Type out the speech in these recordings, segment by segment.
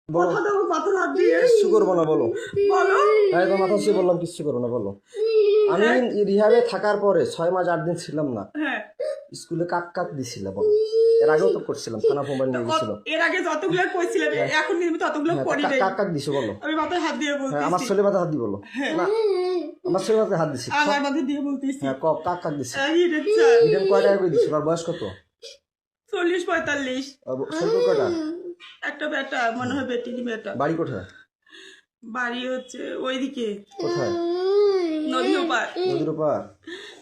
বলো, কথা দাও মাথার হাত দিয়ে। কিচ্ছু করবো না বলো। বলো। তাই তো মাথা ছুঁয়ে বললাম কিচ্ছু করবো না বলো। আমি রিহাবে থাকার পরে 6 মাস 8 দিন ছিলাম না, হ্যাঁ, স্কুলে কাক কাক দিছিল বলো। এর আগেও তো করছিলাম, থানা মোবাইল নিয়ে গেছিল। এর আগে যতগুলো কইছিলাম এখন কিন্তু ততগুলো হ্যাঁ, করি নাই। কাক কাক দিছো বলো। আমি মাথায় হাত দিয়ে হ্যাঁ, আমার বলতেছি। ছেলে মাথা হাত দি বলো। না, আমার ছেলে মাথায় হাত দিছি। আমার মাথায় দিয়ে বলতেছি। হ্যাঁ, কাক কাক দিছি। ইরেচ্ছা ইডেন কয় টাকা করে দিছিল? আর বয়স কত? 40-45। ছেলে কয়টা? একটা বেটা, মনে হয় বেটিনি বেটা। বাড়ি কোথায়? বাড়ি হচ্ছে ওইদিকে কোথায়? নদীর ওপার। নদীর ওপার?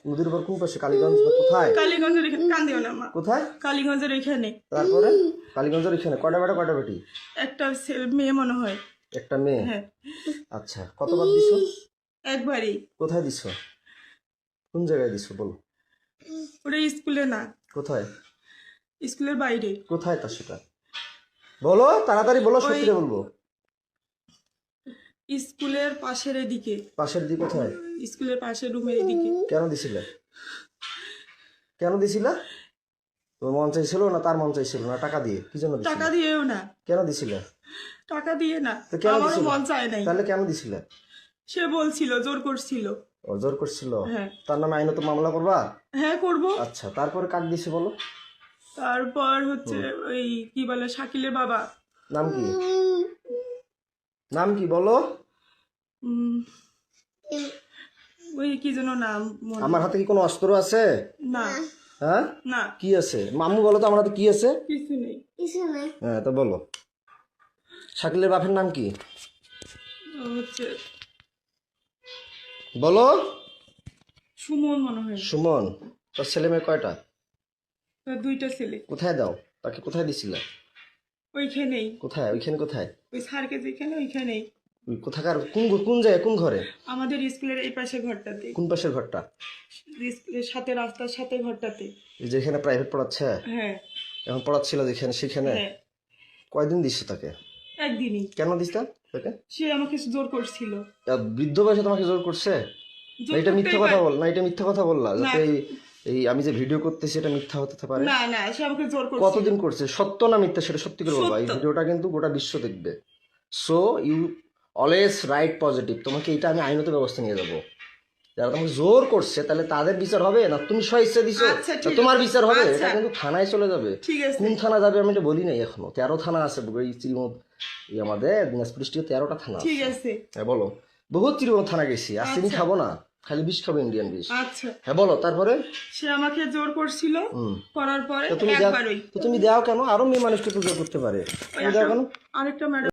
নদীর ওপার কোন পাশে? কালীগঞ্জ না কোথায়? কালীগঞ্জের এখানে। কান্দিও না মা। কোথায়? কালীগঞ্জের এখানে। তারপরে কালীগঞ্জের এখানে কয়টা বেটা কয়টা বেটি? একটা মেয়ে মনে হয়। একটা মেয়ে? হ্যাঁ, আচ্ছা, কতবার দিছো? একবারই। কোথায় দিছো? কোন জায়গায় দিছো বলো। ওটা স্কুলে না, কোথায়? স্কুলের বাইরে। কোথায় তা সেটা বলো, তাড়াতাড়ি বলো, সত্যি বলবো। স্কুলের পাশের এদিকে। পাশের দিকে কোথায়? স্কুলের পাশের রুমের এদিকে। কেন দিছিলে? কেন দিছিলা? তোমার মন চাইছিল না তার মন চাইছিল না? টাকা দিয়ে কি জন্য দিছিলে? টাকা দিয়েও না। কেন দিছিলে? টাকা দিয়ে না, তো কেন আমারও দিছিলে? মন চায় নাই। তাহলে কেন দিছিলে? সে বলছিল, জোর করছিল। ও জোর করছিল? হ্যাঁ। তার নামে আইনত মামলা করবা? হ্যাঁ, করবো। আচ্ছা, তারপরে কাক দিছে বলো। তারপর হচ্ছে ওই কি বলে শাকিলের বাবা। নাম কি? নাম কি বলো? উম, ওই কি যেন নাম মনে- আমার হাতে কি কোনো অস্ত্র আছে? না হ্যাঁ, না, কি আছে? মামু বলো তো আমার হাতে কি আছে? কিছু নেই। হ্যাঁ, তো বলো। শাকিলের বাপের নাম কি হচ্ছে বলো? সুমন মনে হয়। সুমন। তোর ছেলে মেয়ে কয়টা? তার 2টা ছেলে। কোথায় দাও? তাকে কোথায় দিছিলে? ওইখানেই, কোথায়? ওইখানে কোথায়? ওই স্যারকে যেখানে ওইখানেই। ওই কোথাকার কোন জায়গায় কোন ঘরে? আমাদের স্কুলের এই পাশে ঘরটাতে, কোন পাশের ঘরটা? স্কুলের সাথে রাস্তার সাথে ঘরটাতে। এই যেখানে প্রাইভেট পড়াচ্ছে? হ্যাঁ এখন পড়াচ্ছিল যেখানে সেখানে? হ্যাঁ, কয়দিন দিচ্ছে তাকে? একদিনই। কেন দিচ্ছে তাকে? সে আমাকে জোর করছিল। বৃদ্ধ বয়সে তোমাকে জোর করছে? জোর না এটা মিথ্যা করতেই কথা পারে। বল, না এটা মিথ্যা কথা বললা না। যাতে এই আমি যে ভিডিও করতেছি এটা মিথ্যা হতে পারে? না না, সে আমাকে জোর করছিল। কতদিন করছে? সত্য না মিথ্যা সেটা সত্যি করে বলবা। এই সত্য। ভিডিওটা কিন্তু গোটা বিশ্ব দেখবে। So you always write positive. তোমাকে এটা আমি আইনত ব্যবস্থা নিয়ে যাবো। যারা তোমাকে জোর করছে তাহলে তাদের বিচার হবে, না তুমি স্বইচ্ছা দিছো আচ্ছা, না ঠিক তোমার আছে। বিচার হবে? আচ্ছা। এটা কিন্তু থানায় চলে যাবে। ঠিক আছে। কোন থানা যাবে আমি এটা বলি নাই এখনো। 13 থানা আছে এই চিরিমত, এই আমাদের দিনাজপুর ডিস্ট্রিক্টে 13টা থানা ঠিক আছে। আছে। হ্যাঁ বলো। বহুত চিরিমত থানা গেছি, আর চিনি আচ্ছা। খাবো না, খালি বিষ খাবো, ইন্ডিয়ান বিষ। আচ্ছা, হ্যাঁ বলো তারপরে। সে আমাকে জোর করছিল, করার পরে তো তুমি একবারই। তো তুমি দাও কেন? আরো মেয়ে মানুষকে তো জোর করতে পারে, ওই তুমি দাও কেন? আরেকটা ম্যাডাম